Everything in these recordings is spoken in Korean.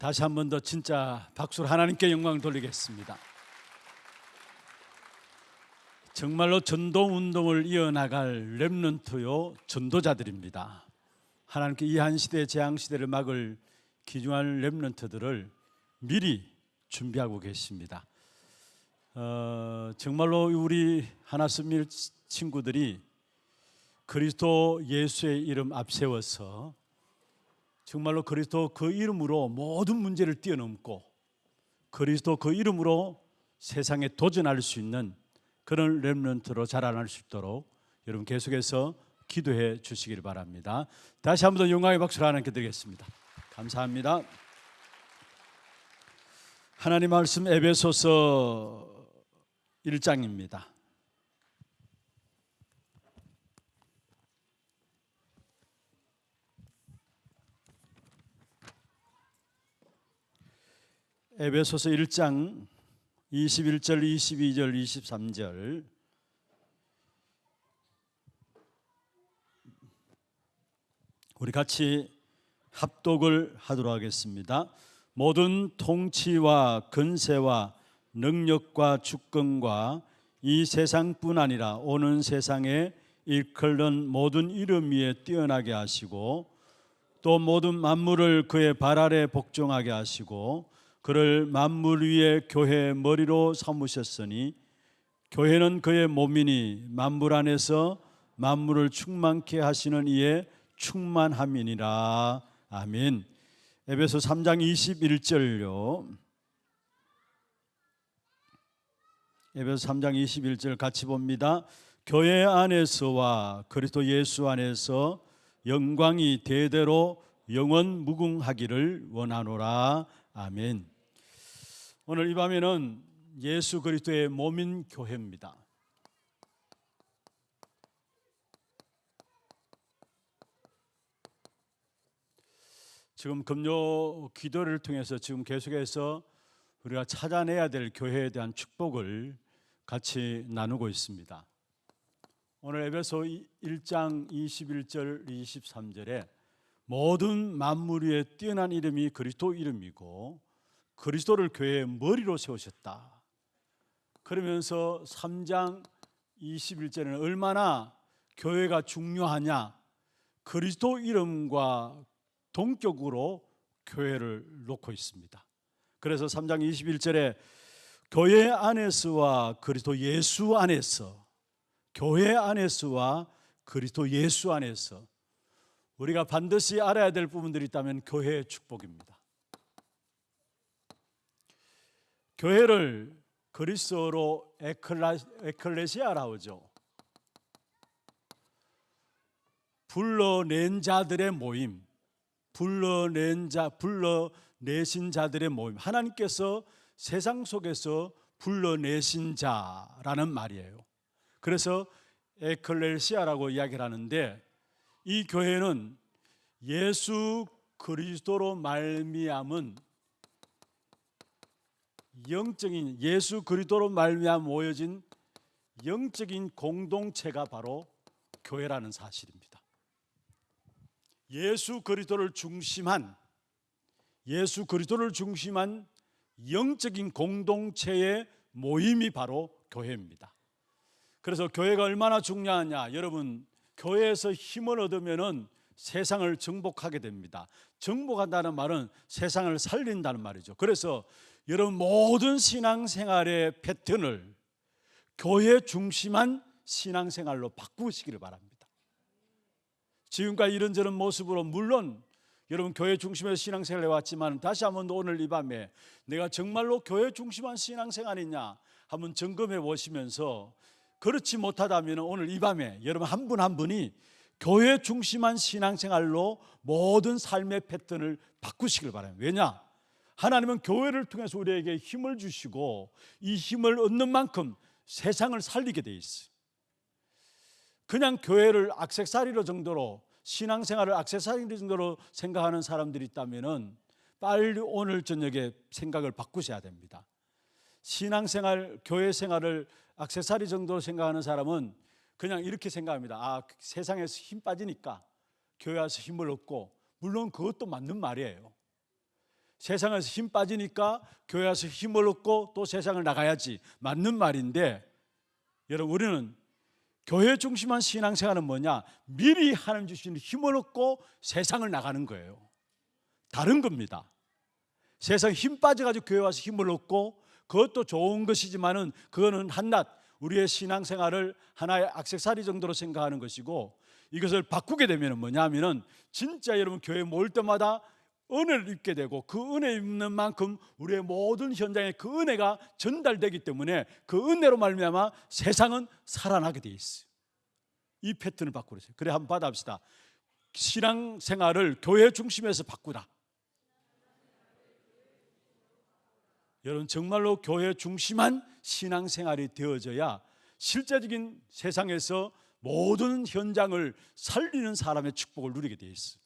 다시 한 번 더 진짜 박수로 하나님께 영광을 돌리겠습니다. 정말로 전도운동을 이어나갈 렘넌트요 전도자들입니다. 하나님께 이 한 시대 재앙 시대를 막을 귀중한 렘넌트들을 미리 준비하고 계십니다. 정말로 우리 하나스밀 친구들이 그리스도 예수의 이름 앞세워서 정말로 그리스도 그 이름으로 모든 문제를 뛰어넘고 그리스도 그 이름으로 세상에 도전할 수 있는 그런 렘넌트로 자라날 수 있도록 여러분 계속해서 기도해 주시길 바랍니다. 다시 한 번 더 영광의 박수를 하나님께 드리겠습니다. 감사합니다. 하나님 말씀 에베소서 1장입니다. 에베소서 1장 21절, 22절, 23절 우리 같이 합독을 하도록 하겠습니다. 모든 통치와 근세와 능력과 주권과 이 세상뿐 아니라 오는 세상에 일컬는 모든 이름 위에 뛰어나게 하시고 또 모든 만물을 그의 발 아래 복종하게 하시고 그를 만물 위에 교회의 머리로 삼으셨으니 교회는 그의 몸이니 만물 안에서 만물을 충만케 하시는 이의 충만함이니라. 아멘. 에베소 3장 21절요. 에베소 3장 21절 같이 봅니다. 교회 안에서와 그리스도 예수 안에서 영광이 대대로 영원 무궁하기를 원하노라. 아멘. 오늘 이 밤에는 예수 그리스도의 몸인 교회입니다. 지금 금요 기도를 통해서 지금 계속해서 우리가 찾아내야 될 교회에 대한 축복을 같이 나누고 있습니다. 오늘 에베소 1장 21절 23절에 모든 만물 위에 뛰어난 이름이 그리스도 이름이고 그리스도를 교회의 머리로 세우셨다. 그러면서 3장 21절에는 얼마나 교회가 중요하냐, 그리스도 이름과 동격으로 교회를 놓고 있습니다. 그래서 3장 21절에 교회 안에서와 그리스도 예수 안에서, 교회 안에서와 그리스도 예수 안에서 우리가 반드시 알아야 될 부분들이 있다면 교회의 축복입니다. 교회를 그리스어로 에클레시아라고 하죠. 불러낸 자들의 모임, 불러내신 자들의 모임. 하나님께서 세상 속에서 불러내신 자라는 말이에요. 그래서 에클레시아라고 이야기를 하는데 이 교회는 예수 그리스도로 말미암은 영적인 예수 그리스도로 말미암아 모여진 영적인 공동체가 바로 교회라는 사실입니다. 예수 그리스도를 중심한 영적인 공동체의 모임이 바로 교회입니다. 그래서 교회가 얼마나 중요하냐, 여러분 교회에서 힘을 얻으면은 세상을 정복하게 됩니다. 정복한다는 말은 세상을 살린다는 말이죠. 그래서 여러분 모든 신앙생활의 패턴을 교회 중심한 신앙생활로 바꾸시기를 바랍니다. 지금까지 이런저런 모습으로 물론 여러분 교회 중심에서 신앙생활을 해왔지만 다시 한번 오늘 이 밤에 내가 정말로 교회 중심한 신앙생활이냐 한번 점검해 보시면서 그렇지 못하다면 오늘 이 밤에 여러분 한 분 한 분이 교회 중심한 신앙생활로 모든 삶의 패턴을 바꾸시길 바랍니다. 왜냐? 하나님은 교회를 통해서 우리에게 힘을 주시고 이 힘을 얻는 만큼 세상을 살리게 돼 있어요. 그냥 교회를 액세서리로 정도로 신앙생활을 액세서리 정도로 생각하는 사람들이 있다면 빨리 오늘 저녁에 생각을 바꾸셔야 됩니다. 신앙생활, 교회 생활을 액세서리 정도로 생각하는 사람은 그냥 이렇게 생각합니다. 아, 세상에서 힘 빠지니까 교회 와서 힘을 얻고, 물론 그것도 맞는 말이에요. 세상에서 힘 빠지니까 교회 와서 힘을 얻고 또 세상을 나가야지. 맞는 말인데 여러분, 우리는 교회 중심한 신앙생활은 뭐냐? 미리 하나님 주시는 힘을 얻고 세상을 나가는 거예요. 다른 겁니다. 세상 힘 빠져가지고 교회 와서 힘을 얻고 그것도 좋은 것이지만은 그거는 한낱 우리의 신앙생활을 하나의 액세서리 정도로 생각하는 것이고, 이것을 바꾸게 되면 뭐냐 하면은 진짜 여러분 교회 모일 때마다 은혜를 입게 되고 그 은혜 입는 만큼 우리의 모든 현장에 그 은혜가 전달되기 때문에 그 은혜로 말미암아 세상은 살아나게 돼 있어요. 이 패턴을 바꾸세요. 그래, 한번 받아봅시다. 신앙생활을 교회 중심에서 바꾸다. 여러분, 정말로 교회 중심한 신앙생활이 되어져야 실제적인 세상에서 모든 현장을 살리는 사람의 축복을 누리게 되어 있어요.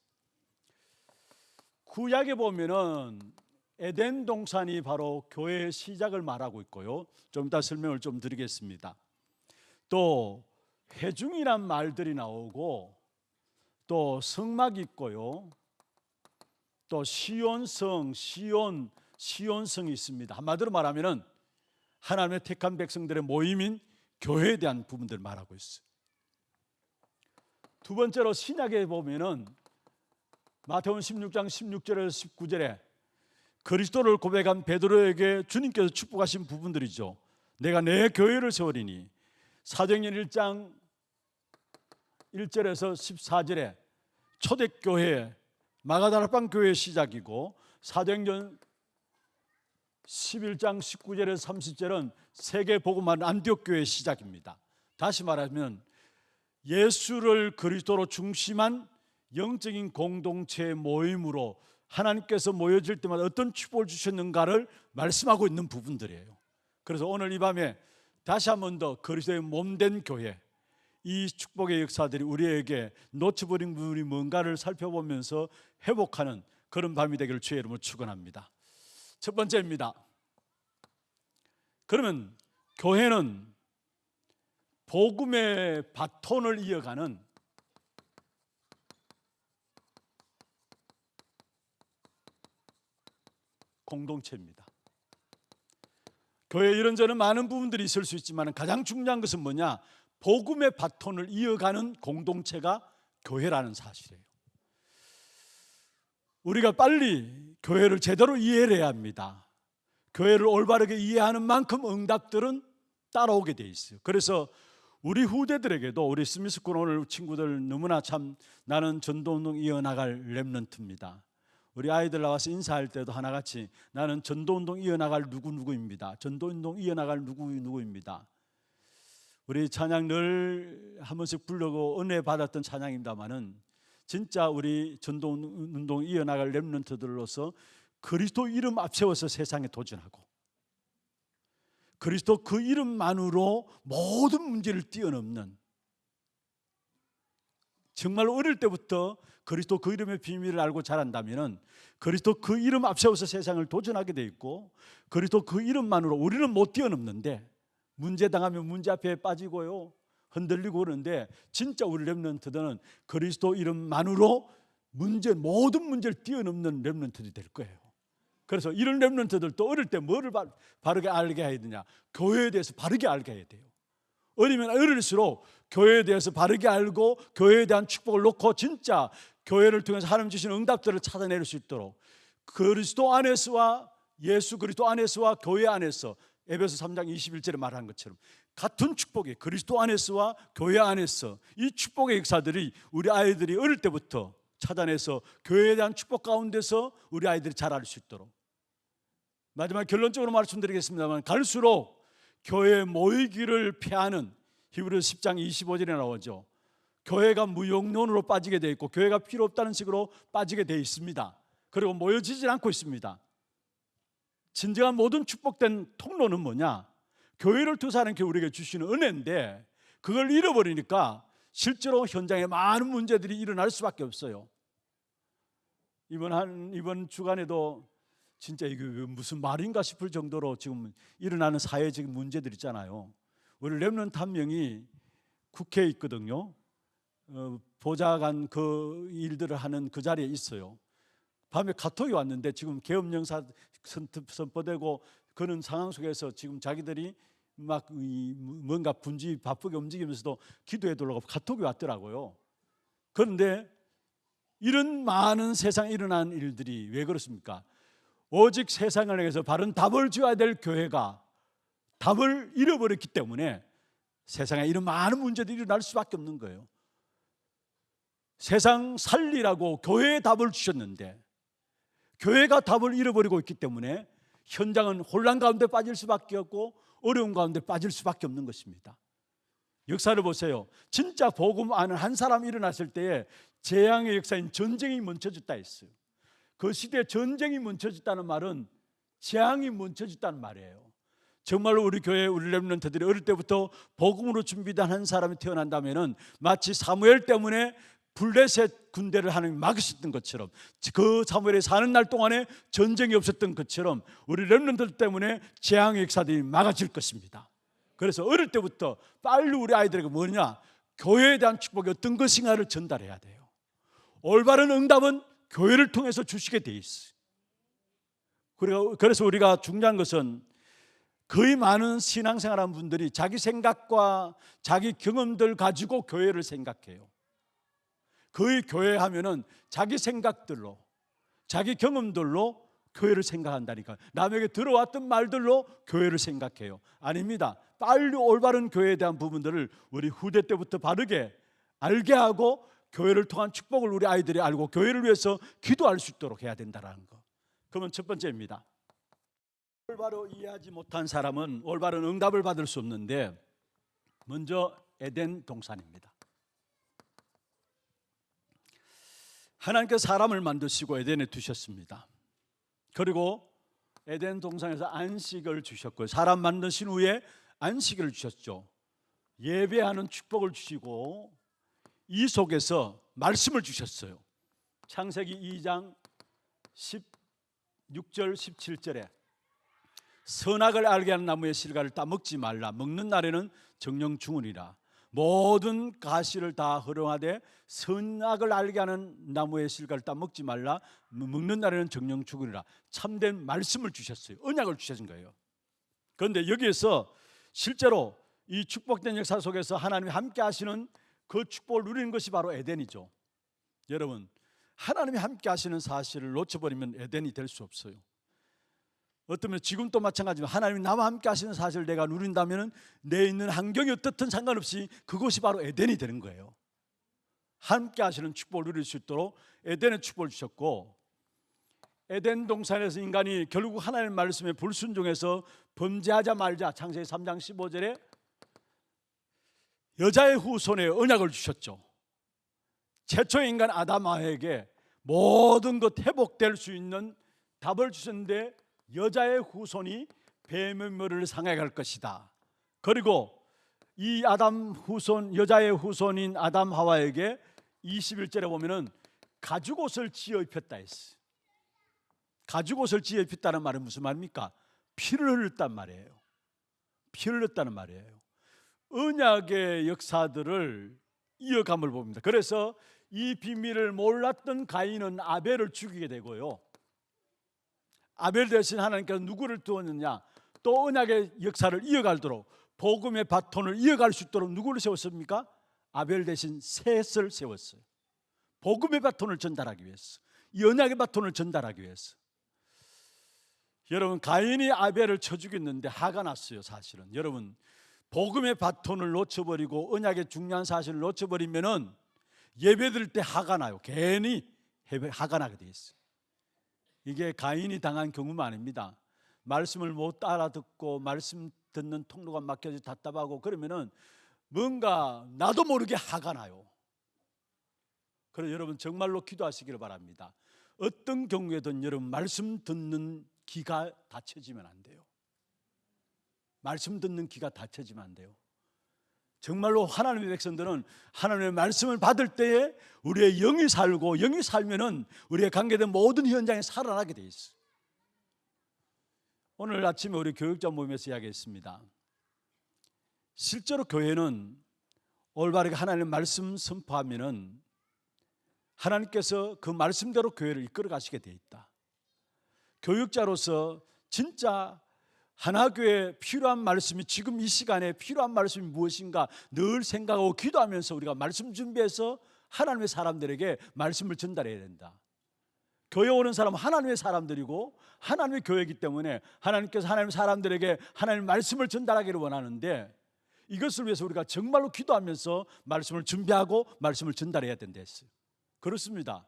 구약에 보면은 에덴 동산이 바로 교회의 시작을 말하고 있고요. 좀 이따 설명을 좀 드리겠습니다. 또 회중이란 말들이 나오고 또 성막이 있고요. 또 시온성, 시온성이 있습니다. 한마디로 말하면은 하나님의 택한 백성들의 모임인 교회에 대한 부분들을 말하고 있어요. 두 번째로 신약에 보면은 마태복음 16장 16절에서 19절에 그리스도를 고백한 베드로에게 주님께서 축복하신 부분들이죠. 내가 내 교회를 세우리니. 사도행전 1장 1절에서 14절에 초대교회 마가다락방 교회의 시작이고, 사도행전 11장 19절에서 30절은 세계복음화는 안디옥 교회의 시작입니다. 다시 말하면 예수를 그리스도로 중심한 영적인 공동체의 모임으로 하나님께서 모여질 때마다 어떤 축복을 주셨는가를 말씀하고 있는 부분들이에요. 그래서 오늘 이 밤에 다시 한 번 더 그리스도의 몸된 교회, 이 축복의 역사들이 우리에게 놓쳐버린 부분이 뭔가를 살펴보면서 회복하는 그런 밤이 되기를 주의 이름으로 축원합니다. 첫 번째입니다. 그러면 교회는 복음의 바톤을 이어가는 공동체입니다. 교회 이런저런 많은 부분들이 있을 수 있지만 가장 중요한 것은 뭐냐? 복음의 바톤을 이어가는 공동체가 교회라는 사실이에요. 우리가 빨리 교회를 제대로 이해를 해야 합니다. 교회를 올바르게 이해하는 만큼 응답들은 따라오게 돼 있어요. 그래서 우리 후대들에게도, 우리 스미스쿨 오늘 친구들 너무나 참 나는 전도운동 이어나갈 렘넌트입니다. 우리 아이들 나와서 인사할 때도 하나같이 나는 전도운동 이어나갈 누구누구입니다. 전도운동 이어나갈 누구누구입니다. 우리 찬양 늘 한 번씩 부르고 은혜 받았던 찬양입니다마는 진짜 우리 전도운동 이어나갈 렘넌트들로서 그리스도 이름 앞세워서 세상에 도전하고 그리스도 그 이름만으로 모든 문제를 뛰어넘는, 정말 어릴 때부터 그리스도 그 이름의 비밀을 알고 자란다면 그리스도 그 이름 앞세워서 세상을 도전하게 돼 있고, 그리스도 그 이름만으로 우리는 못 뛰어넘는데 문제 당하면 문제 앞에 빠지고요, 흔들리고 그러는데 진짜 우리 렘넌트들은 그리스도 이름만으로 모든 문제를 뛰어넘는 렘넌트들이 될 거예요. 그래서 이런 렘넌트들도 어릴 때 뭐를 바르게 알게 해야 되냐? 교회에 대해서 바르게 알게 해야 돼요. 어리면 어릴수록 교회에 대해서 바르게 알고 교회에 대한 축복을 놓고 진짜 교회를 통해서 하나님 주시는 응답들을 찾아낼 수 있도록 그리스도 안에서와 예수 그리스도 안에서와 교회 안에서 에베소 3장 21절에 말한 것처럼 같은 축복이 그리스도 안에서와 교회 안에서 이 축복의 역사들이 우리 아이들이 어릴 때부터 찾아내서 교회에 대한 축복 가운데서 우리 아이들이 자랄 수 있도록. 마지막 결론적으로 말씀드리겠습니다만, 갈수록 교회 모이기를 피하는 히브리서 10장 25절에 나오죠. 교회가 무용론으로 빠지게 되어 있고 교회가 필요 없다는 식으로 빠지게 되어 있습니다. 그리고 모여지질 않고 있습니다. 진정한 모든 축복된 통로는 뭐냐? 교회를 통해서 하나님께 우리에게 주시는 은혜인데 그걸 잃어버리니까 실제로 현장에 많은 문제들이 일어날 수밖에 없어요. 이번 주간에도 진짜 이게 무슨 말인가 싶을 정도로 지금 일어나는 사회적인 문제들 있잖아요. 우리 렘넌트 한 명이 국회에 있거든요. 보좌관 그 일들을 하는 그 자리에 있어요. 밤에 카톡이 왔는데 지금 계엄령사 선포되고 그런 상황 속에서 지금 자기들이 막 뭔가 분주히 바쁘게 움직이면서도 기도해 달라고 카톡이 왔더라고요. 그런데 이런 많은 세상에 일어난 일들이 왜 그렇습니까? 오직 세상을 향해서 바른 답을 줘야 될 교회가 답을 잃어버렸기 때문에 세상에 이런 많은 문제들이 일어날 수밖에 없는 거예요. 세상 살리라고 교회에 답을 주셨는데 교회가 답을 잃어버리고 있기 때문에 현장은 혼란 가운데 빠질 수밖에 없고 어려움 가운데 빠질 수밖에 없는 것입니다. 역사를 보세요. 진짜 복음 아는 한 사람이 일어났을 때에 재앙의 역사인 전쟁이 멈춰졌다 했어요. 그 시대에 전쟁이 멈춰졌다는 말은 재앙이 멈춰졌다는 말이에요. 정말로 우리 교회 우리 렘넌트들이 어릴 때부터 복음으로 준비된 한 사람이 태어난다면은 마치 사무엘 때문에 블레셋 군대를 하나님이 막으셨던 것처럼 그 사무엘이 사는 날 동안에 전쟁이 없었던 것처럼 우리 렘넌트들 때문에 재앙의 역사들이 막아질 것입니다. 그래서 어릴 때부터 빨리 우리 아이들에게 뭐냐? 교회에 대한 축복이 어떤 것인가를 전달해야 돼요. 올바른 응답은 교회를 통해서 주시게 돼 있어요. 그래서 우리가 중요한 것은 거의 많은 신앙생활하는 분들이 자기 생각과 자기 경험들 가지고 교회를 생각해요. 거의 교회 하면은 자기 생각들로 자기 경험들로 교회를 생각한다니까. 남에게 들어왔던 말들로 교회를 생각해요. 아닙니다. 빨리 올바른 교회에 대한 부분들을 우리 후대 때부터 바르게 알게 하고 교회를 통한 축복을 우리 아이들이 알고 교회를 위해서 기도할 수 있도록 해야 된다는 거. 그러면 첫 번째입니다. 올바로 이해하지 못한 사람은 올바른 응답을 받을 수 없는데 먼저 에덴 동산입니다. 하나님께서 사람을 만드시고 에덴에 두셨습니다. 그리고 에덴 동산에서 안식을 주셨고요. 사람 만드신 후에 안식을 주셨죠. 예배하는 축복을 주시고 이 속에서 말씀을 주셨어요. 창세기 2장 16절 17절에 선악을 알게 하는 나무의 실과를 따먹지 말라. 먹는 날에는 정령 죽으리라. 모든 가시를 다 허용하되 선악을 알게 하는 나무의 실과를 따먹지 말라. 먹는 날에는 정령 죽으리라. 참된 말씀을 주셨어요. 언약을 주신 거예요. 그런데 여기에서 실제로 이 축복된 역사 속에서 하나님이 함께 하시는 그 축복을 누리는 것이 바로 에덴이죠. 여러분, 하나님이 함께 하시는 사실을 놓쳐버리면 에덴이 될 수 없어요. 어쩌면 지금도 마찬가지지만 하나님이 나와 함께 하시는 사실을 내가 누린다면 내 있는 환경이 어떻든 상관없이 그것이 바로 에덴이 되는 거예요. 함께 하시는 축복을 누릴 수 있도록 에덴의 축복을 주셨고, 에덴 동산에서 인간이 결국 하나님의 말씀에 불순종해서 범죄하자 말자 창세기 3장 15절에 여자의 후손에 언약을 주셨죠. 최초의 인간 아담아에게 모든 것 회복될 수 있는 답을 주셨는데 여자의 후손이 뱀의 머리를 상하게 할 것이다. 그리고 이 아담 후손, 여자의 후손인 아담 하와에게 21절에 보면은 가죽옷을 지어 입혔다 했어요. 가죽옷을 지어 입혔다는 말은 무슨 말입니까? 피를 흘렸단 말이에요. 피를 흘렸다는 말이에요. 언약의 역사들을 이어감을 봅니다. 그래서 이 비밀을 몰랐던 가인은 아벨을 죽이게 되고요. 아벨 대신 하나님께서 누구를 두었느냐? 또 언약의 역사를 이어가도록 복음의 바톤을 이어갈 수 있도록 누구를 세웠습니까? 아벨 대신 셋을 세웠어요. 복음의 바톤을 전달하기 위해서, 이 언약의 바톤을 전달하기 위해서. 여러분, 가인이 아벨을 쳐 죽였는데 화가 났어요. 사실은 여러분, 복음의 바톤을 놓쳐버리고 언약의 중요한 사실을 놓쳐버리면은 예배드릴 때 화가 나요. 괜히 화가 나게 돼 있어요. 이게 가인이 당한 경우는 아닙니다. 말씀을 못 알아듣고 말씀 듣는 통로가 막혀서 답답하고 그러면은 뭔가 나도 모르게 화가 나요. 그래서 여러분 정말로 기도하시기를 바랍니다. 어떤 경우에든 여러분 말씀 듣는 귀가 닫혀지면 안 돼요. 말씀 듣는 귀가 닫혀지면 안 돼요. 정말로 하나님의 백성들은 하나님의 말씀을 받을 때에 우리의 영이 살고, 영이 살면은 우리의 관계된 모든 현장에 살아나게 돼 있어요. 오늘 아침에 우리 교육자 모임에서 이야기했습니다. 실제로 교회는 올바르게 하나님의 말씀 선포하면은 하나님께서 그 말씀대로 교회를 이끌어 가시게 돼 있다. 교육자로서 진짜 하나교회에 필요한 말씀이, 지금 이 시간에 필요한 말씀이 무엇인가 늘 생각하고 기도하면서 우리가 말씀 준비해서 하나님의 사람들에게 말씀을 전달해야 된다. 교회 오는 사람은 하나님의 사람들이고 하나님의 교회이기 때문에 하나님께서 하나님의 사람들에게 하나님의 말씀을 전달하기를 원하는데, 이것을 위해서 우리가 정말로 기도하면서 말씀을 준비하고 말씀을 전달해야 된다 했어요. 그렇습니다.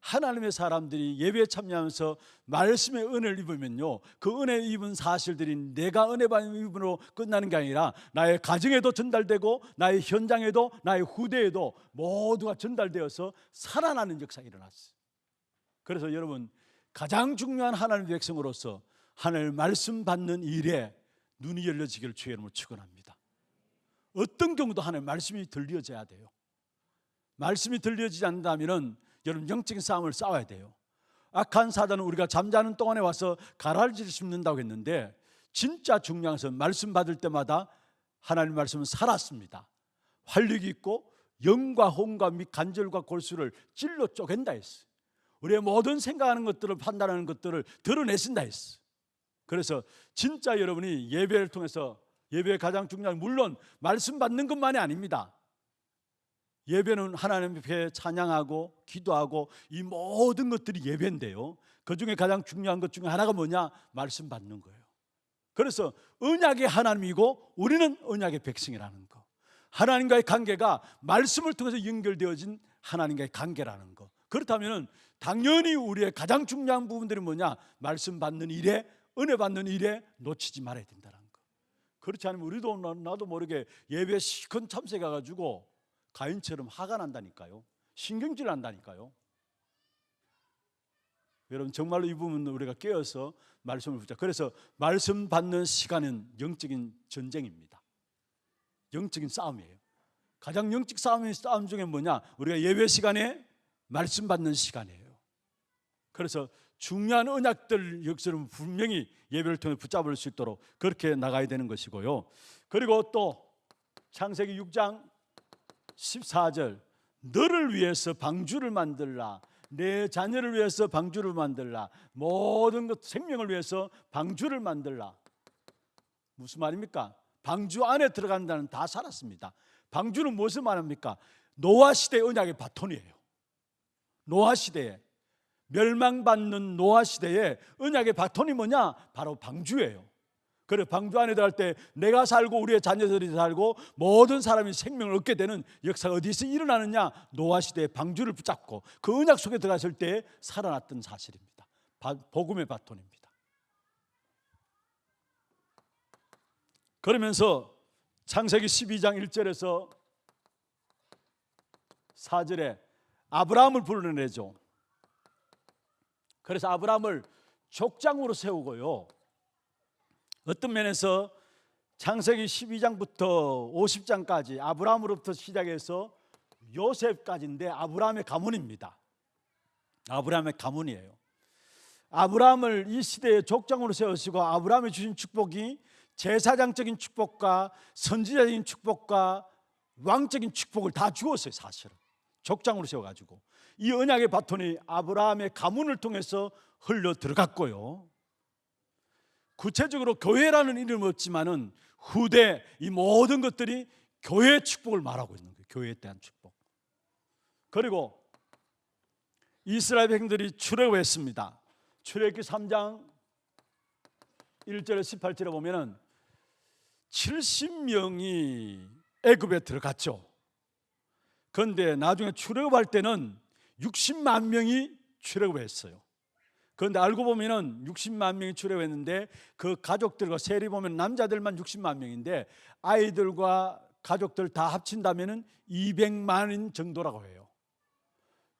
하나님의 사람들이 예배에 참여하면서 말씀의 은혜를 입으면요, 그 은혜 입은 사실들이 내가 은혜 받은 입음으로 끝나는 게 아니라 나의 가정에도 전달되고 나의 현장에도 나의 후대에도 모두가 전달되어서 살아나는 역사가 일어났어요. 그래서 여러분, 가장 중요한 하나님의 백성으로서 하나님의 말씀 받는 일에 눈이 열려지기를 주의 이름으로 축원합니다. 어떤 경우도 하나님의 말씀이 들려져야 돼요. 말씀이 들려지지 않는다면 여러분, 영적인 싸움을 싸워야 돼요. 악한 사단은 우리가 잠자는 동안에 와서 가라지를 씹는다고 했는데, 진짜 중요한 것은 말씀 받을 때마다 하나님 말씀은 살았습니다. 활력이 있고 영과 혼과 및 간절과 골수를 찔러 쪼갠다 했어요. 우리의 모든 생각하는 것들을, 판단하는 것들을 드러내신다 했어요. 그래서 진짜 여러분이 예배를 통해서, 예배의 가장 중요한, 물론 말씀 받는 것만이 아닙니다. 예배는 하나님 앞에 찬양하고 기도하고 이 모든 것들이 예배인데요, 그 중에 가장 중요한 것 중에 하나가 뭐냐? 말씀 받는 거예요. 그래서 언약의 하나님이고 우리는 언약의 백성이라는 거, 하나님과의 관계가 말씀을 통해서 연결되어진 하나님과의 관계라는 거. 그렇다면 당연히 우리의 가장 중요한 부분들이 뭐냐? 말씀 받는 일에, 은혜 받는 일에 놓치지 말아야 된다는 거. 그렇지 않으면 우리도 나도 모르게 예배에 시큰 참석해가지고 가인처럼 화가 난다니까요. 신경질 난다니까요. 여러분, 정말로 이 부분 우리가 깨어서 말씀을 붙자. 그래서 말씀 받는 시간은 영적인 전쟁입니다. 영적인 싸움이에요. 가장 영적 싸움 중에 뭐냐? 우리가 예배 시간에 말씀 받는 시간이에요. 그래서 중요한 언약들 역사는 분명히 예배를 통해 붙잡을 수 있도록 그렇게 나가야 되는 것이고요. 그리고 또 창세기 6장 14절, 너를 위해서 방주를 만들라, 내 자녀를 위해서 방주를 만들라, 모든 것 생명을 위해서 방주를 만들라. 무슨 말입니까? 방주 안에 들어간다는 다 살았습니다. 방주는 무엇을 말합니까? 노아 시대의 언약의 바톤이에요. 노아 시대에, 멸망받는 노아 시대에 언약의 바톤이 뭐냐? 바로 방주예요. 그래, 방주 안에 들어갈 때 내가 살고 우리의 자녀들이 살고 모든 사람이 생명을 얻게 되는 역사가 어디서 일어나느냐? 노아 시대의 방주를 붙잡고 그 언약 속에 들어갔을 때 살아났던 사실입니다. 복음의 바톤입니다. 그러면서 창세기 12장 1절에서 4절에 아브라함을 불러내죠. 그래서 아브라함을 족장으로 세우고요, 어떤 면에서 창세기 12장부터 50장까지 아브라함으로부터 시작해서 요셉까지인데 아브라함의 가문입니다. 아브라함의 가문이에요. 아브라함을 이 시대의 족장으로 세우시고 아브라함이 주신 축복이 제사장적인 축복과 선지자적인 축복과 왕적인 축복을 다 주었어요. 사실은 족장으로 세워가지고 이 언약의 바톤이 아브라함의 가문을 통해서 흘러 들어갔고요, 구체적으로 교회라는 이름은 없지만은 후대 이 모든 것들이 교회의 축복을 말하고 있는 거예요. 교회에 대한 축복. 그리고 이스라엘 백성들이 출애굽했습니다. 출애굽기 3장 1절에서 18절에 보면은 70명이 애굽에 들어갔죠. 그런데 나중에 출애굽할 때는 60만 명이 출애굽했어요. 그런데 알고 보면은 60만 명이 출애굽했는데 그 가족들과 세리 보면 남자들만 60만 명인데 아이들과 가족들 다 합친다면은 200만인 정도라고 해요.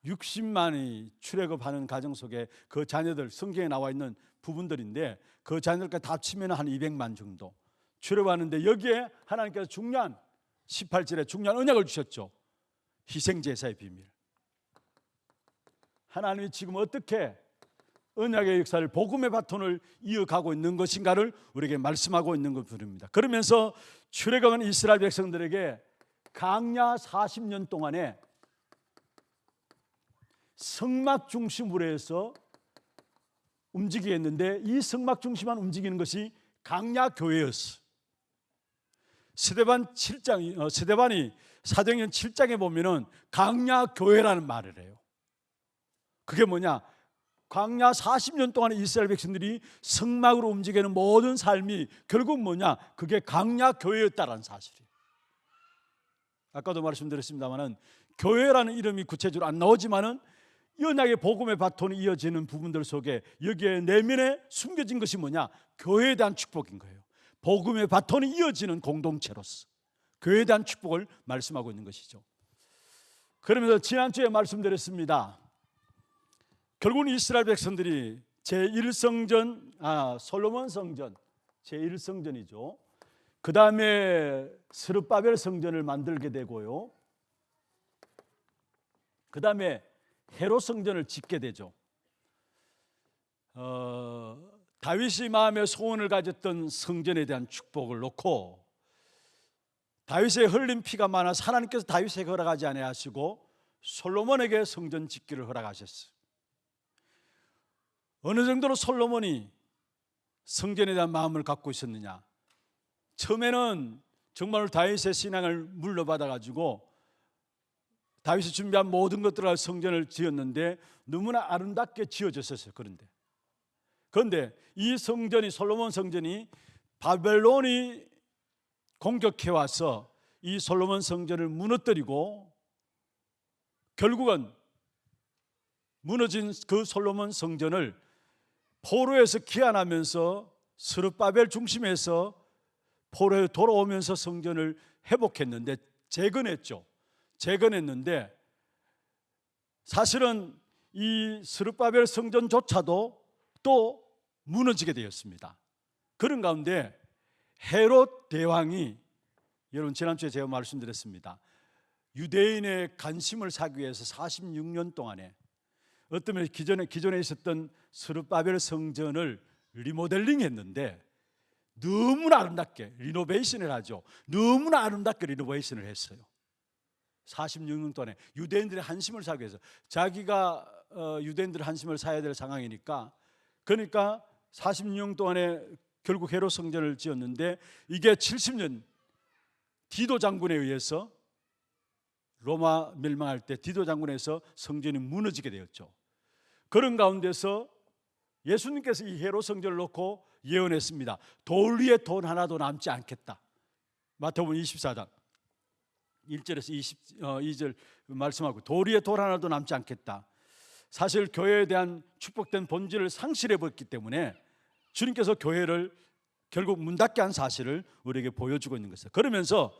60만이 출애굽하는 가정 속에 그 자녀들, 성경에 나와 있는 부분들인데 그 자녀들까지 다 합치면 한 200만 정도 출애굽하는데, 여기에 하나님께서 중요한 18절에 중요한 언약을 주셨죠. 희생제사의 비밀. 하나님이 지금 어떻게 언약의 역사를, 복음의 바톤을 이어가고 있는 것인가를 우리에게 말씀하고 있는 것입니다. 그러면서 출애굽은 이스라엘 백성들에게 광야 40년 동안에 성막 중심으로 해서 움직이겠는데, 이 성막 중심만 움직이는 것이 강야 교회였어. 스데반이 사도행전 7장에 보면은 강야 교회라는 말을 해요. 그게 뭐냐? 광야 40년 동안 이스라엘 백성들이 성막으로 움직이는 모든 삶이 결국 뭐냐? 그게 강야 교회였다라는 사실이에요. 아까도 말씀드렸습니다만은 교회라는 이름이 구체적으로 안 나오지만은 언약의 복음의 바톤이 이어지는 부분들 속에 여기에 내면에 숨겨진 것이 뭐냐? 교회에 대한 축복인 거예요. 복음의 바톤이 이어지는 공동체로서 교회에 대한 축복을 말씀하고 있는 것이죠. 그러면서 지난주에 말씀드렸습니다. 결국은 이스라엘 백성들이 제1성전, 솔로몬 성전, 제1성전이죠. 그 다음에 스룹바벨 성전을 만들게 되고요. 그 다음에 헤롯 성전을 짓게 되죠. 다윗이 마음에 소원을 가졌던 성전에 대한 축복을 놓고 다윗의 흘린 피가 많아서 하나님께서 다윗에게 허락하지 아니하시고 솔로몬에게 성전 짓기를 허락하셨어요. 어느 정도로 솔로몬이 성전에 대한 마음을 갖고 있었느냐? 처음에는 정말 다윗의 신앙을 물려받아 가지고 다윗이 준비한 모든 것들을 성전을 지었는데 너무나 아름답게 지어졌었어요. 그런데 이 성전이, 솔로몬 성전이 바벨론이 공격해 와서 이 솔로몬 성전을 무너뜨리고 결국은 무너진 그 솔로몬 성전을 포로에서 귀환하면서 스룹바벨 중심에서 포로에 돌아오면서 성전을 회복했는데 재건했는데 사실은 이 스룹바벨 성전조차도 또 무너지게 되었습니다. 그런 가운데 헤롯 대왕이, 여러분 지난주에 제가 말씀드렸습니다. 유대인의 관심을 사기 위해서 46년 동안에 어떤 기존에 있었던 스룹바벨 성전을 리모델링 했는데 너무나 아름답게 리노베이션을 하죠. 너무나 아름답게 리노베이션을 했어요. 46년 동안에 유대인들의 한심을 사기 위해서, 자기가 유대인들의 한심을 사야 될 상황이니까, 그러니까 46년 동안에 결국 헤롯 성전을 지었는데 이게 70년 디도 장군에 의해서, 로마 멸망할 때 디도 장군에 의해서 성전이 무너지게 되었죠. 그런 가운데서 예수님께서 이 헤롯 성전을 놓고 예언했습니다. 돌 위에 돈 하나도 남지 않겠다. 마태복음 24장 1절에서 22절 말씀하고, 돌 위에 돌 하나도 남지 않겠다. 사실 교회에 대한 축복된 본질을 상실해 버렸기 때문에 주님께서 교회를 결국 문 닫게 한 사실을 우리에게 보여주고 있는 것이에요. 그러면서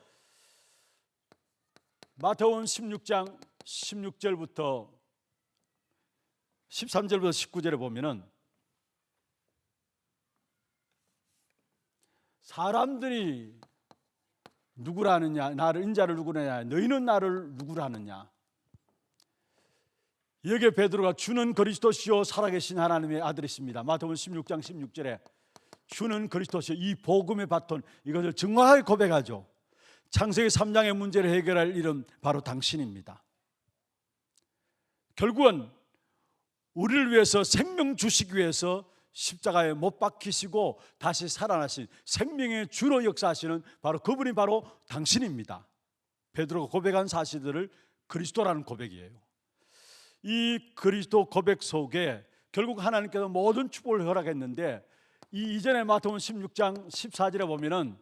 마태복음 16장 16절부터 13절부터 19절에 보면은 사람들이 누구라 하느냐, 나를 인자를 누구라 하느냐, 너희는 나를 누구라 하느냐. 여기에 베드로가 주는 그리스도시요 살아계신 하나님의 아들이십니다. 마태복음 16장 16절에 주는 그리스도시요, 이 복음의 바톤, 이것을 정확하게 고백하죠. 창세기 3장의 문제를 해결할 이름 바로 당신입니다. 결국은 우리를 위해서 생명 주시기 위해서 십자가에 못 박히시고 다시 살아나신 생명의 주로 역사하시는 바로 그분이 바로 당신입니다. 베드로가 고백한 사실들을 그리스도라는 고백이에요. 이 그리스도 고백 속에 결국 하나님께서 모든 축복을 허락했는데, 이 이전에 마태복음 16장 14절에 보면은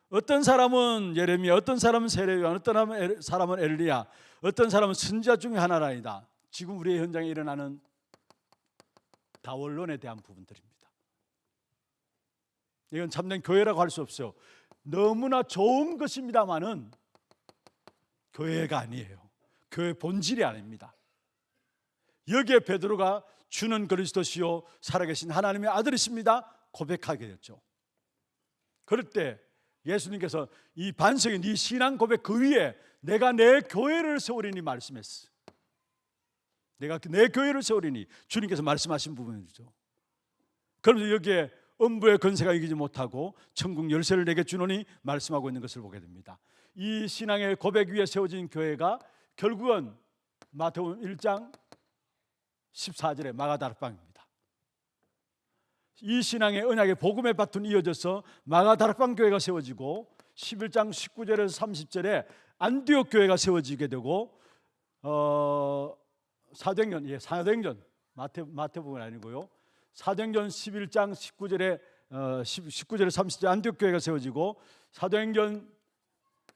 어떤 사람은 예레미야, 어떤 사람은 세례요한, 어떤 사람은 엘리야, 어떤 사람은 선지자 중에 하나라이다. 지금 우리의 현장에 일어나는 다원론에 대한 부분들입니다. 이건 참된 교회라고 할 수 없어요. 너무나 좋은 것입니다만은 교회가 아니에요. 교회 본질이 아닙니다. 여기에 베드로가 주는 그리스도시요 살아계신 하나님의 아들이십니다 고백하게 됐죠. 그럴 때 예수님께서 이 반석이 네 신앙 고백 그 위에 내가 내 교회를 세우리니 말씀했어. 내가 내 교회를 세우리니 주님께서 말씀하신 부분이죠. 그러면서 여기에 음부의 권세가 이기지 못하고 천국 열쇠를 내게 주노니 말씀하고 있는 것을 보게 됩니다. 이 신앙의 고백 위에 세워진 교회가 결국은 마태복음 1장 14절에 마가다락방입니다. 이 신앙의 언약의 복음의 바톤이 이어져서 마가다락방 교회가 세워지고 11장 19절에서 30절에 안디옥 교회가 세워지게 되고 사도행전 마태복음은 아니고요. 사도행전 11장 19절에 30절 안디옥 교회가 세워지고 사도행전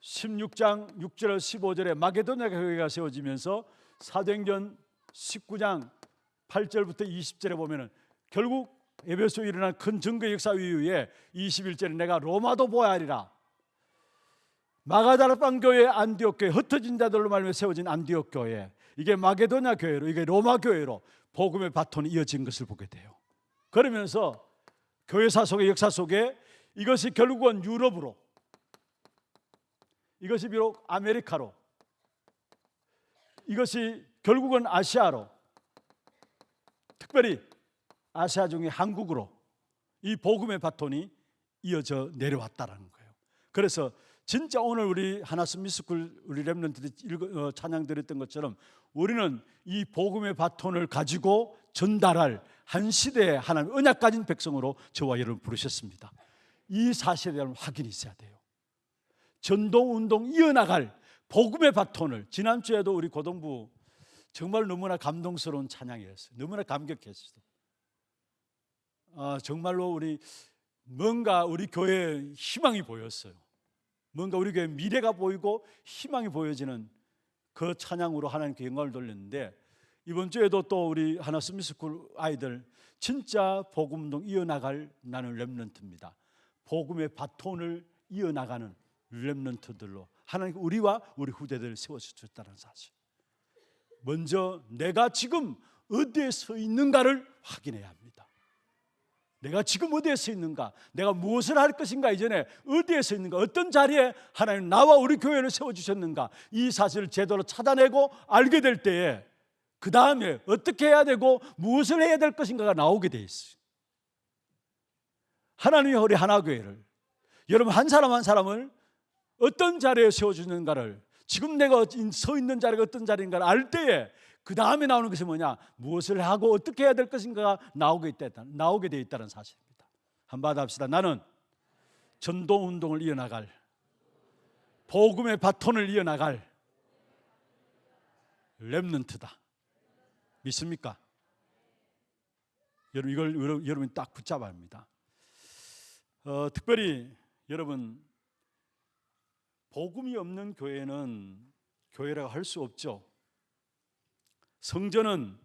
16장 6절에서 15절에 마게도냐 교회가 세워지면서 사도행전 19장 8절부터 20절에 보면은 결국 에베소에 일어난 큰 증거 역사 이후에 21절에 내가 로마도 보아하리라. 마가다락방 교회, 안디옥 교회, 흩어진 자들로 말미암아 세워진 안디옥 교회, 이게 마게도냐 교회로, 이게 로마 교회로 복음의 바톤이 이어진 것을 보게 돼요. 그러면서 교회사 속의 역사 속에 이것이 결국은 유럽으로, 이것이 비록 아메리카로, 이것이 결국은 아시아로, 특별히 아시아 중에 한국으로 이 복음의 바톤이 이어져 내려왔다는 거예요. 그래서 진짜 오늘 우리 하나스 미스쿨 우리 렘넌트들이 찬양 드렸던 것처럼 우리는 이 복음의 바톤을 가지고 전달할 한 시대의 하나님 언약 가진 백성으로 저와 여러분 부르셨습니다. 이 사실에 대한 확인이 있어야 돼요. 전동운동 이어나갈 복음의 바톤을, 지난주에도 우리 고등부 정말 너무나 감동스러운 찬양이었어요. 너무나 감격했어요. 정말로 뭔가 우리 교회에 희망이 보였어요. 뭔가 우리 교회 미래가 보이고 희망이 보여지는 그 찬양으로 하나님께 영광을 돌렸는데, 이번 주에도 또 우리 하나스 미스쿨 아이들 진짜 복음운동 이어나갈 나는 렘넌트입니다. 복음의 바톤을 이어나가는 렘넌트들로 하나님 우리와 우리 후대들을 세워주셨다는 사실, 먼저 내가 지금 어디에 서 있는가를 확인해야 합니다. 내가 지금 어디에 서 있는가, 내가 무엇을 할 것인가, 이전에 어디에 서 있는가, 어떤 자리에 하나님 나와 우리 교회를 세워주셨는가, 이 사실을 제대로 찾아내고 알게 될 때에 그 다음에 어떻게 해야 되고 무엇을 해야 될 것인가가 나오게 돼 있어요. 하나님이 우리 하나교회를, 여러분 한 사람 한 사람을 어떤 자리에 세워주는가를, 지금 내가 서 있는 자리가 어떤 자리인가를 알 때에 그 다음에 나오는 것이 뭐냐, 무엇을 하고 어떻게 해야 될 것인가가 나오게 되어 있다는 사실입니다. 한번 합시다. 나는 전도운동을 이어나갈, 복음의 바톤을 이어나갈 렘넌트다. 믿습니까? 여러분 이걸 여러분이 딱 붙잡아야 합니다. 특별히 여러분, 복음이 없는 교회는 교회라고 할 수 없죠. 성전은,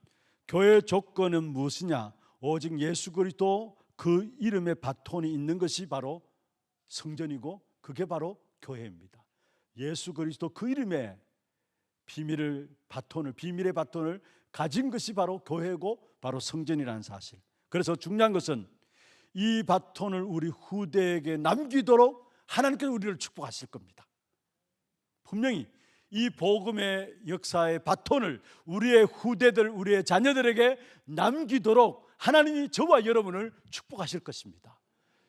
교회 조건은 무엇이냐? 오직 예수 그리스도 그 이름의 바톤이 있는 것이 바로 성전이고, 그게 바로 교회입니다. 예수 그리스도 그 이름의 비밀의 바톤을 가진 것이 바로 교회고 바로 성전이라는 사실. 그래서 중요한 것은 이 바톤을 우리 후대에게 남기도록 하나님께서 우리를 축복하실 겁니다. 분명히 이 복음의 역사의 바톤을 우리의 후대들, 우리의 자녀들에게 남기도록 하나님이 저와 여러분을 축복하실 것입니다.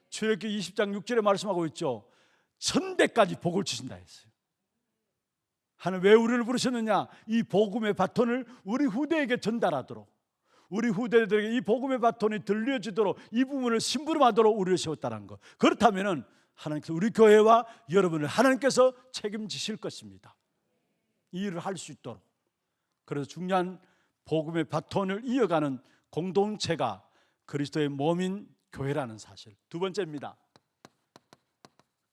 출애굽기 20장 6절에 말씀하고 있죠. 1000대까지 복을 주신다 했어요. 하나님 왜 우리를 부르셨느냐? 이 복음의 바톤을 우리 후대에게 전달하도록, 우리 후대들에게 이 복음의 바톤이 들려지도록, 이 부분을 심부름하도록 우리를 세웠다는 것. 그렇다면 하나님께서 우리 교회와 여러분을 하나님께서 책임지실 것입니다. 이 일을 할 수 있도록. 그래서 중요한 복음의 바톤을 이어가는 공동체가 그리스도의 몸인 교회라는 사실. 두 번째입니다.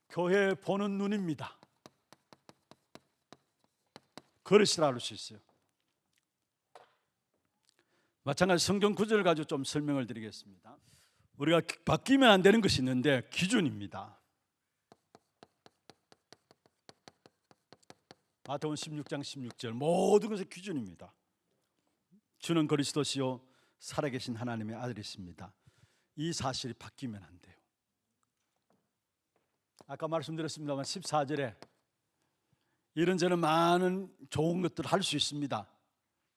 교회 보는 눈입니다. 그릇이라 할 수 있어요. 마찬가지 성경 구절을 가지고 좀 설명을 드리겠습니다. 우리가 바뀌면 안 되는 것이 있는데 기준입니다. 마태복음 16장 16절 모든 것의 기준입니다. 주는 그리스도시요 살아계신 하나님의 아들이십니다. 이 사실이 바뀌면 안 돼요. 아까 말씀드렸습니다만 14절에 이런저런 많은 좋은 것들을 할 수 있습니다.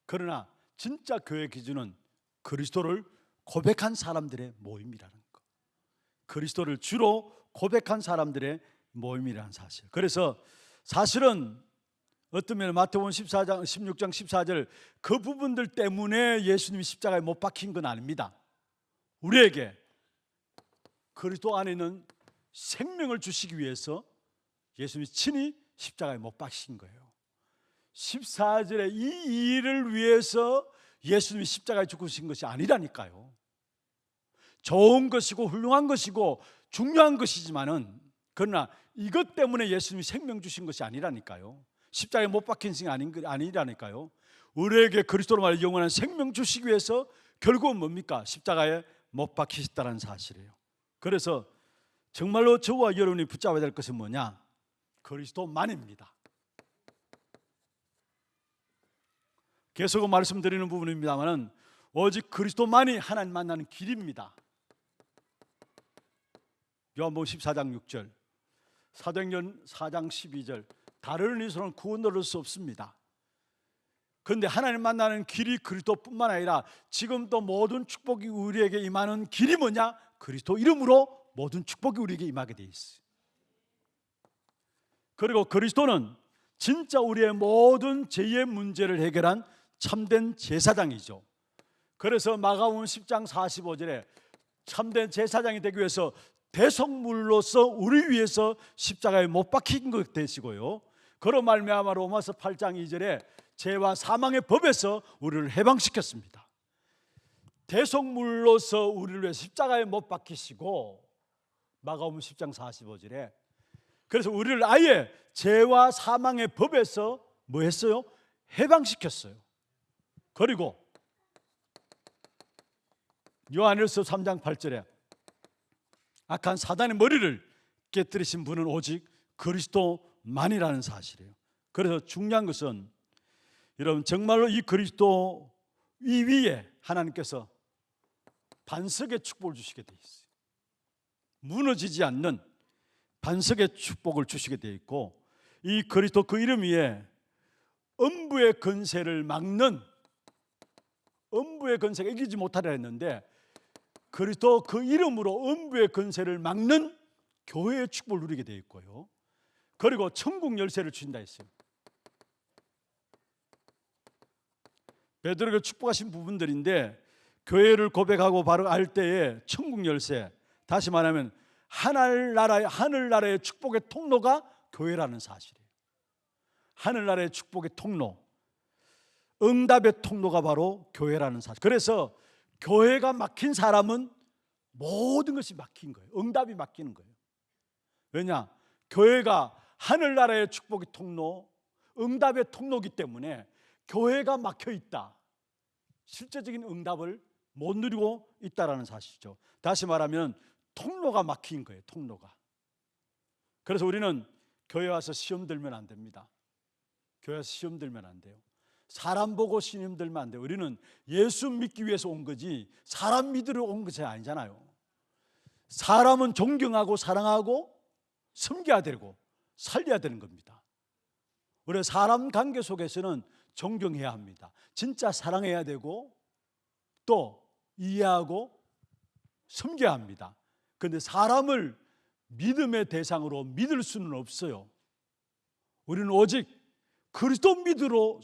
그러나 진짜 교회 기준은 그리스도를 고백한 사람들의 모임이라는 것, 그리스도를 주로 고백한 사람들의 모임이라는 사실. 그래서 사실은 어떤 면에 마태복음 14장 16장 14절 그 부분들 때문에 예수님이 십자가에 못 박힌 건 아닙니다. 우리에게 그리스도 안에 있는 생명을 주시기 위해서 예수님이 친히 십자가에 못 박힌 거예요. 14절에 이 일을 위해서 예수님이 십자가에 죽으신 것이 아니라니까요. 좋은 것이고 훌륭한 것이고 중요한 것이지만은 그러나 이것 때문에 예수님이 생명 주신 것이 아니라니까요. 십자가에 못 박힌 것이 아니라니까요. 우리에게 그리스도로 말해 영원한 생명 주시기 위해서 결국은 뭡니까? 십자가에 못 박히셨다는 사실이에요. 그래서 정말로 저와 여러분이 붙잡아야 될 것은 뭐냐? 그리스도만입니다. 계속 말씀드리는 부분입니다만 오직 그리스도만이 하나님 만나는 길입니다. 요한복음 14장 6절, 사도행전 4장 12절 다른 이로서는 구원 얻을 수 없습니다. 그런데 하나님 만나는 길이 그리스도뿐만 아니라 지금도 모든 축복이 우리에게 임하는 길이 뭐냐? 그리스도 이름으로 모든 축복이 우리에게 임하게 돼 있어요. 그리고 그리스도는 진짜 우리의 모든 죄의 문제를 해결한 참된 제사장이죠. 그래서 마가복음 10장 45절에 참된 제사장이 되기 위해서 대속물로서 우리 위해서 십자가에 못 박힌 것 되시고요. 그로 말미암아 로마서 8장 2절에 죄와 사망의 법에서 우리를 해방시켰습니다. 대속물로서 우리를 위해 십자가에 못 박히시고 마가복음 10장 45절에 그래서 우리를 아예 죄와 사망의 법에서 뭐 했어요? 해방시켰어요. 그리고 요한일서 3장 8절에 악한 사단의 머리를 깨뜨리신 분은 오직 그리스도만이라는 사실이에요. 그래서 중요한 것은 여러분 정말로 이 그리스도 이 위에 하나님께서 반석의 축복을 주시게 돼 있어요. 무너지지 않는 반석의 축복을 주시게 돼 있고 이 그리스도 그 이름 위에 음부의 건세를 막는 음부의 건세가 이기지 못하려 했는데 그리스도 그 이름으로 음부의 건세를 막는 교회의 축복을 누리게 되어 있고요. 그리고 천국 열쇠를 주신다 했어요. 베드로에게 축복하신 부분들인데 교회를 고백하고 바로 알 때에 천국 열쇠, 다시 말하면 하늘나라의 축복의 통로가 교회라는 사실이에요. 하늘나라의 축복의 통로, 응답의 통로가 바로 교회라는 사실. 그래서 교회가 막힌 사람은 모든 것이 막힌 거예요. 응답이 막히는 거예요. 왜냐? 교회가 하늘나라의 축복의 통로, 응답의 통로이기 때문에 교회가 막혀 있다. 실제적인 응답을 못 누리고 있다라는 사실이죠. 다시 말하면 통로가 막힌 거예요. 통로가. 그래서 우리는 교회 와서 시험 들면 안 됩니다. 교회 와서 시험 들면 안 돼요. 사람 보고 시험 들면 안 돼요. 우리는 예수 믿기 위해서 온 거지 사람 믿으러 온 것이 아니잖아요. 사람은 존경하고 사랑하고 섬겨야 되고 살려야 되는 겁니다. 우리 사람 관계 속에서는 존경해야 합니다. 진짜 사랑해야 되고 또 이해하고 섬겨야 합니다. 그런데 사람을 믿음의 대상으로 믿을 수는 없어요. 우리는 오직 그리스도 믿으러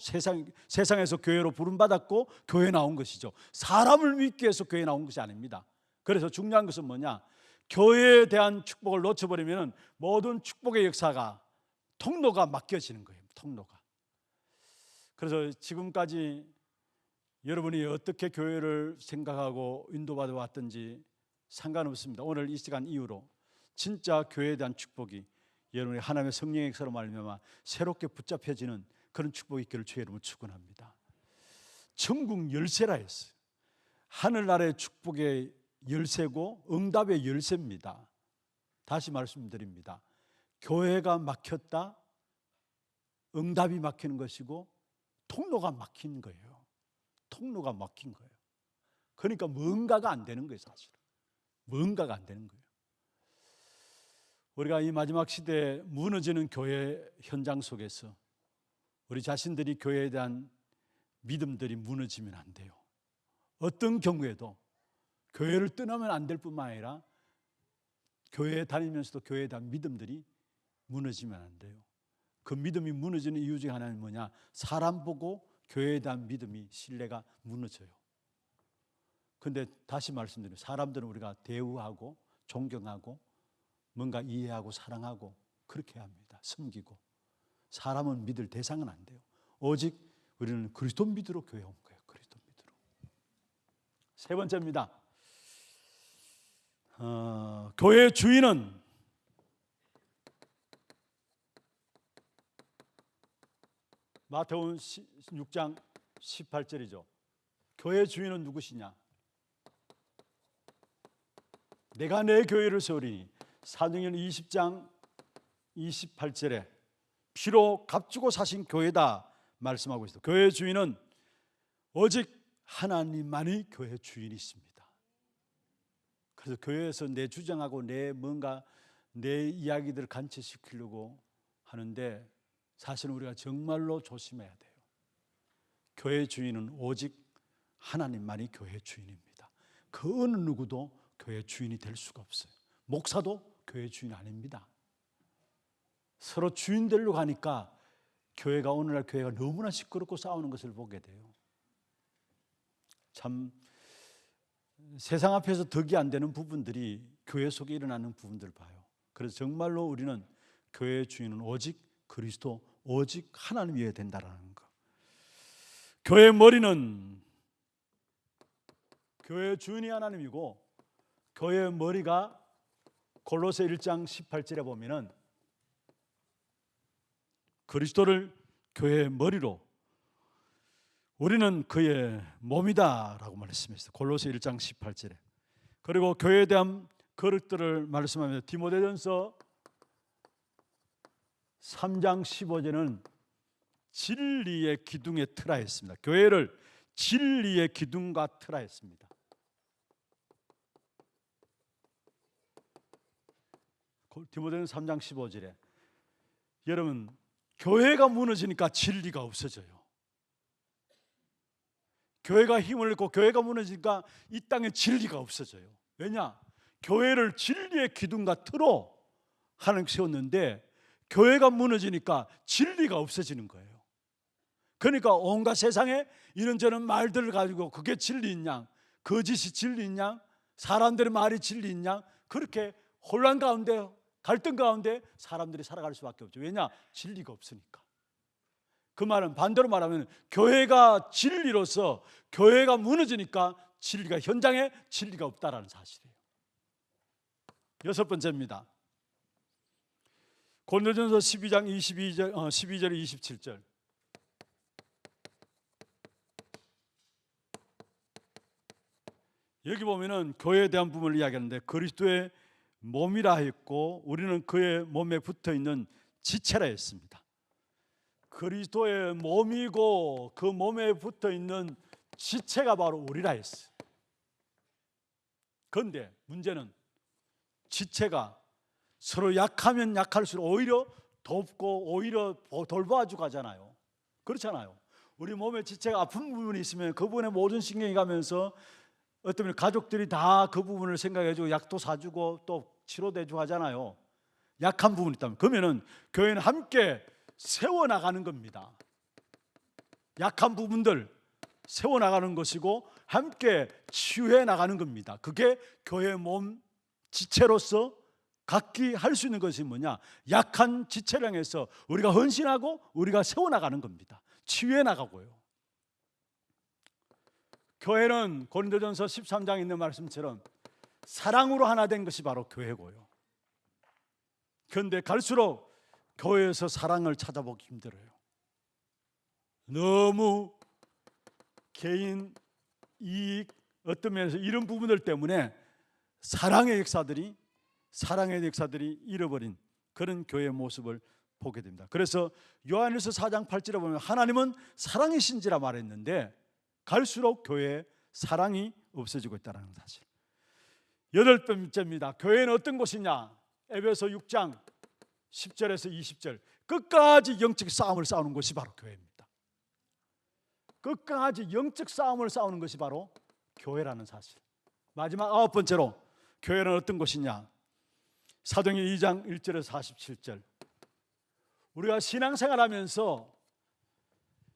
세상에서 교회로 부름받았고 교회에 나온 것이죠. 사람을 믿기 위해서 교회에 나온 것이 아닙니다. 그래서 중요한 것은 뭐냐? 교회에 대한 축복을 놓쳐버리면 모든 축복의 역사가 통로가 막혀지는 거예요. 통로가. 그래서 지금까지 여러분이 어떻게 교회를 생각하고 인도받아 왔든지 상관없습니다. 오늘 이 시간 이후로 진짜 교회에 대한 축복이 여러분의 하나님의 성령의 역사로 말미암아 새롭게 붙잡혀지는 그런 축복이 있기를 주의 이름으로 축원합니다. 천국 열쇠라 했어요. 하늘나라의 축복의 열쇠고 응답의 열쇠입니다. 다시 말씀드립니다. 교회가 막혔다, 응답이 막히는 것이고 통로가 막힌 거예요. 통로가 막힌 거예요. 그러니까 뭔가가 안 되는 거예요. 사실은 뭔가가 안 되는 거예요. 우리가 이 마지막 시대에 무너지는 교회 현장 속에서 우리 자신들이 교회에 대한 믿음들이 무너지면 안 돼요. 어떤 경우에도 교회를 떠나면 안 될 뿐만 아니라 교회에 다니면서도 교회에 대한 믿음들이 무너지면 안 돼요. 그 믿음이 무너지는 이유 중에 하나는 뭐냐? 사람 보고 교회에 대한 믿음이, 신뢰가 무너져요. 근데 다시 말씀드려요. 사람들은 우리가 대우하고 존경하고 뭔가 이해하고 사랑하고 그렇게 해야 합니다. 섬기고. 사람은 믿을 대상은 안 돼요. 오직 우리는 그리스도 믿으러 교회에 온 거예요. 그리스도 믿으러. 세 번째입니다. 교회의 주인은 마태복음 6장 18절이죠. 교회의 주인은 누구시냐? 내가 내 교회를 세우리니. 사도행전 20장 28절에 피로 값주고 사신 교회다 말씀하고 있어요. 교회의 주인은 오직 하나님만이 교회 주인이십니다. 그래서 교회에서 내 주장하고 내 뭔가 내 이야기들을 간체시키려고 하는데 사실은 우리가 정말로 조심해야 돼요. 교회의 주인은 오직 하나님만이 교회의 주인입니다. 그 어느 누구도 교회의 주인이 될 수가 없어요. 목사도 교회의 주인 아닙니다. 서로 주인 되려고 하니까 교회가 오늘날 교회가 너무나 시끄럽고 싸우는 것을 보게 돼요. 참 세상 앞에서 덕이 안 되는 부분들이 교회 속에 일어나는 부분들을 봐요. 그래서 정말로 우리는 교회의 주인은 오직 그리스도, 오직 하나님이어야 된다라는 거. 교회의 머리는, 교회의 주인이 하나님이고 교회의 머리가 골로새 1장 18절에 보면은 그리스도를 교회의 머리로, 우리는 그의 몸이다라고 말씀했어요. 골로새 1장 18절에. 그리고 교회에 대한 그릇들을 말씀하면서 디모데전서 3장 15절은 진리의 기둥에 틀라 했습니다. 교회를 진리의 기둥과 틀라 했습니다. 디모데전서 3장 15절에 여러분, 교회가 무너지니까 진리가 없어져요. 교회가 힘을 잃고 교회가 무너지니까 이 땅에 진리가 없어져요. 왜냐? 교회를 진리의 기둥과 틀어 하나님 세웠는데 교회가 무너지니까 진리가 없어지는 거예요. 그러니까 온갖 세상에 이런저런 말들을 가지고 그게 진리인 양, 거짓이 진리인 양, 사람들의 말이 진리인 양, 그렇게 혼란 가운데, 갈등 가운데 사람들이 살아갈 수밖에 없죠. 왜냐? 진리가 없으니까. 그 말은 반대로 말하면 교회가 진리로서 교회가 무너지니까 진리가, 현장에 진리가 없다라는 사실이에요. 여섯 번째입니다. 고린도전서 12장 12절 27절. 여기 보면은 교회에 대한 부분을 이야기하는데 그리스도의 몸이라 했고 우리는 그의 몸에 붙어 있는 지체라 했습니다. 그리스도의 몸이고 그 몸에 붙어 있는 지체가 바로 우리라 했어요. 그런데 문제는 지체가 서로 약하면 약할수록 오히려 돕고 오히려 돌봐주고 하잖아요. 그렇잖아요. 우리 몸에 지체가 아픈 부분이 있으면 그 부분에 모든 신경이 가면서 어떤 가족들이 다 그 부분을 생각해주고 약도 사주고 또 치료도 해주고 하잖아요. 약한 부분이 있다면. 그러면은 교회는 함께 세워나가는 겁니다. 약한 부분들 세워나가는 것이고 함께 치유해 나가는 겁니다. 그게 교회의 몸 지체로서 각기 할 수 있는 것이 뭐냐? 약한 지체를 향해서 우리가 헌신하고 우리가 세워나가는 겁니다. 치유해 나가고요. 교회는 고린도전서 13장에 있는 말씀처럼 사랑으로 하나 된 것이 바로 교회고요. 그런데 갈수록 교회에서 사랑을 찾아보기 힘들어요. 너무 개인 이익, 어떤 면에서 이런 부분들 때문에 사랑의 역사들이 잃어버린 그런 교회의 모습을 보게 됩니다. 그래서 요한일서 4장 8절에 보면 하나님은 사랑이신지라 말했는데 갈수록 교회에 사랑이 없어지고 있다는 사실. 여덟 번째입니다. 교회는 어떤 곳이냐? 에베소 6장 10절에서 20절. 끝까지 영적 싸움을 싸우는 것이 바로 교회입니다. 끝까지 영적 싸움을 싸우는 것이 바로 교회라는 사실. 마지막 아홉 번째로 교회는 어떤 곳이냐? 사도행전 2장 1절에서 47절. 우리가 신앙생활하면서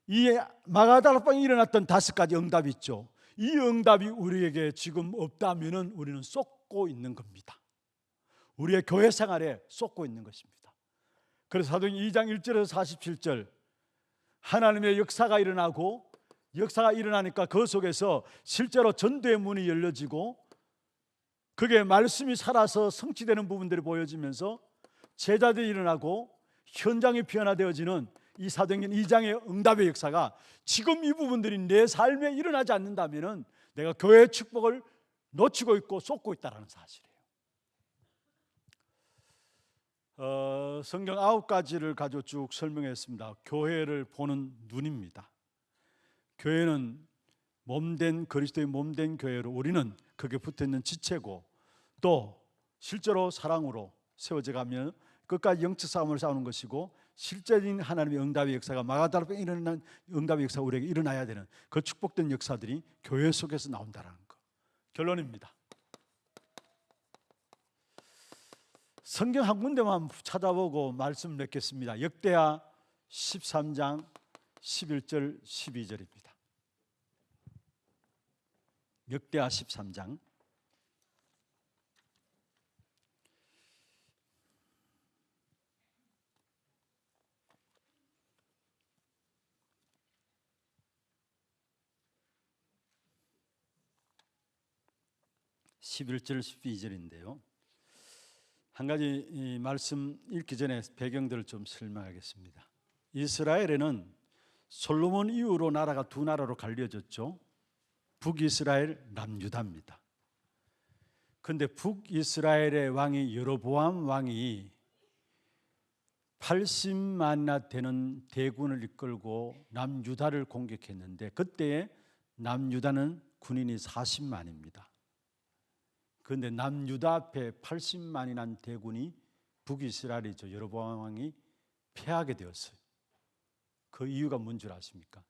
이 마가다락방에 일어났던 5가지 응답이 있죠. 이 응답이 우리에게 지금 없다면 우리는 쏟고 있는 겁니다. 우리의 교회 생활에 쏟고 있는 것입니다. 그래서 사도행전 2장 1절에서 47절 하나님의 역사가 일어나고, 역사가 일어나니까 그 속에서 실제로 전도의 문이 열려지고 그게 말씀이 살아서 성취되는 부분들이 보여지면서 제자들이 일어나고 현장이 변화되어지는 이 사도행전 2장의 응답의 역사가 지금 이 부분들이 내 삶에 일어나지 않는다면 내가 교회의 축복을 놓치고 있고 쏟고 있다는 사실이에요. 성경 9가지를 가지고 쭉 설명했습니다. 교회를 보는 눈입니다. 교회는 몸된 그리스도의 몸된 교회로 우리는 그게 붙어있는 지체고, 또 실제로 사랑으로 세워져 가면 끝까지 영적 싸움을 싸우는 것이고, 실제적인 하나님의 응답의 역사가 마가다락방에 일어난 응답의 역사가 우리에게 일어나야 되는 그 축복된 역사들이 교회 속에서 나온다는 것. 결론입니다. 성경 한 군데만 찾아보고 말씀 맺겠습니다. 역대하 13장 11절 12절입니다. 역대하 13장 11절 12절인데요. 한 가지 이 말씀 읽기 전에 배경들을 좀 설명하겠습니다. 이스라엘에는 솔로몬 이후로 나라가 두 나라로 갈려졌죠. 북이스라엘, 남유다입니다. 그런데 북이스라엘의 왕이 여로보암 왕이 80만이나 되는 대군을 이끌고 남유다를 공격했는데, 그때에 남유다는 군인이 40만입니다. 그런데 남유다 앞에 80만이란 대군이 북이스라엘이죠. 여로보암 왕이 패하게 되었어요. 그 이유가 뭔 줄 아십니까?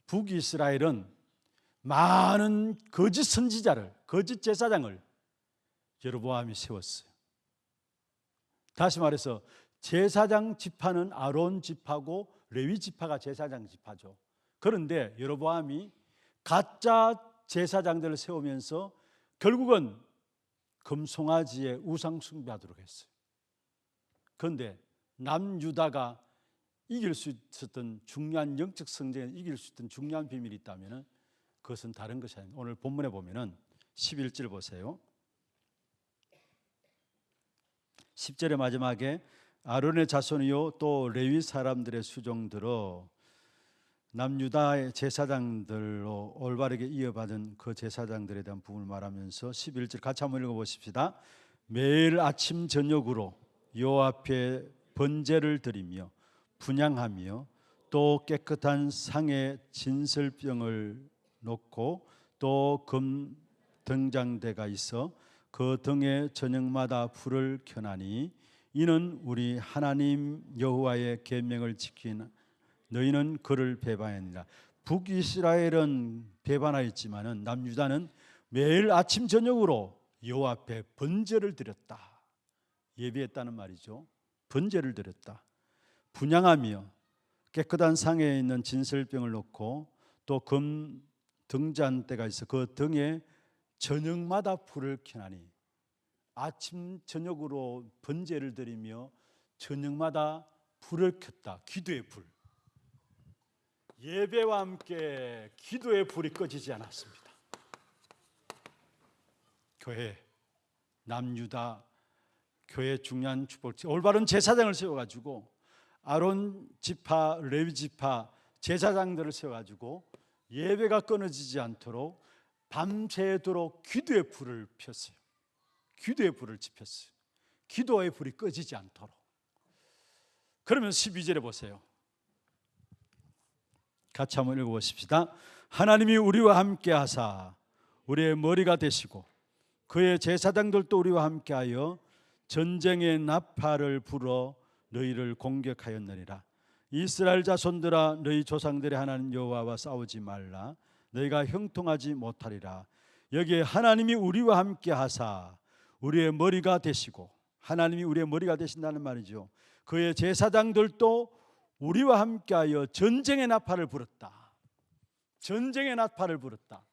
북이스라엘은 많은 거짓 선지자를, 거짓 제사장을 여로보암이 세웠어요. 다시 말해서 제사장 지파는 아론 지파고 레위 지파가 제사장 지파죠. 그런데 여로보암이 가짜 제사장들을 세우면서 결국은 금송아지의 우상 숭배하도록 했어요. 그런데 남유다가 이길 수 있었던 중요한 영적 성장에 이길 수 있던 중요한 비밀이 있다면 그것은 다른 것이 아닙니다. 오늘 본문에 보면은 11절 보세요. 10절의 마지막에 아론의 자손이요 또 레위 사람들의 수종들어 남유다의 제사장들로 올바르게 이어받은 그 제사장들에 대한 부분을 말하면서 11절 같이 한번 읽어보십시다. 매일 아침 저녁으로 여호와 앞에 번제를 드리며 분향하며 또 깨끗한 상에 진설병을 놓고 또 금 등잔대가 있어 그 등에 저녁마다 불을 켜나니 이는 우리 하나님 여호와의 계명을 지킨 너희는 그를 배반하니라. 북이스라엘은 배반하였지만은 남유다는 매일 아침 저녁으로 여호와 앞에 번제를 드렸다. 예배했다는 말이죠. 번제를 드렸다. 분향하며 깨끗한 상에 있는 진설병을 놓고 또 금 등잔대가 있어 그 등에 저녁마다 불을 켜나니, 아침 저녁으로 번제를 드리며 저녁마다 불을 켰다. 기도의 불. 예배와 함께 기도의 불이 꺼지지 않았습니다. 교회, 남유다 교회 중요한 축복, 올바른 제사장을 세워가지고 아론 지파, 레위 지파 제사장들을 세워가지고 예배가 끊어지지 않도록 밤새도록 기도의 불을 폈어요. 기도의 불을 지폈어요. 기도의 불이 꺼지지 않도록. 그러면 12절에 보세요. 같이 한번 읽어보십시다. 하나님이 우리와 함께 하사 우리의 머리가 되시고 그의 제사장들도 우리와 함께하여 전쟁의 나팔을 불어 너희를 공격하였느니라. 이스라엘 자손들아 너희 조상들의 하나님 여호와와 싸우지 말라. 너희가 형통하지 못하리라. 여기에 하나님이 우리와 함께 하사 우리의 머리가 되시고, 하나님이 우리의 머리가 되신다는 말이죠. 그의 제사장들도 우리와 함께하여 전쟁의 나팔을 불었다. 전쟁의 나팔을 불었다.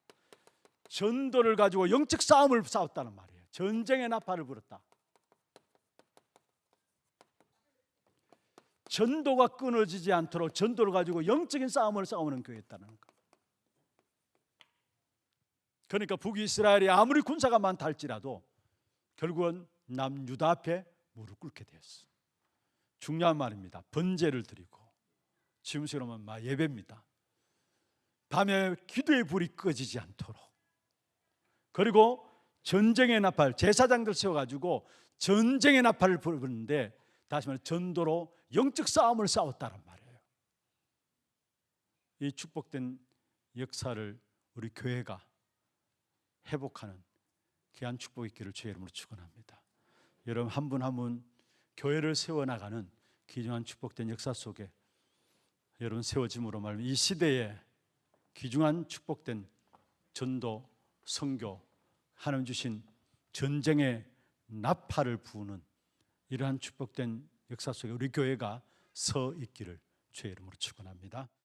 전도를 가지고 영적 싸움을 싸웠다는 말이에요. 전쟁의 나팔을 불었다. 전도가 끊어지지 않도록 전도를 가지고 영적인 싸움을 싸우는 교회였다는 거. 그러니까 북이스라엘이 아무리 군사가 많다 할지라도 결국은 남유다 앞에 무릎 꿇게 되었어. 중요한 말입니다. 번제를 드리고 지금처럼 예배입니다. 밤에 기도의 불이 꺼지지 않도록, 그리고 전쟁의 나팔, 제사장들 세워가지고 전쟁의 나팔을 부르는데, 다시 말해 전도로 영적 싸움을 싸웠다는 말이에요. 이 축복된 역사를 우리 교회가 회복하는 귀한 축복이 있기를 주의 이름으로 축원합니다. 여러분 한 분 한 분 교회를 세워나가는 귀중한 축복된 역사 속에 여러분 세워짐으로 말미암아 이 시대에 귀중한 축복된 전도, 선교, 하나님 주신 전쟁의 나팔을 부는 이러한 축복된 역사 속에 우리 교회가 서 있기를 주의 이름으로 축원합니다.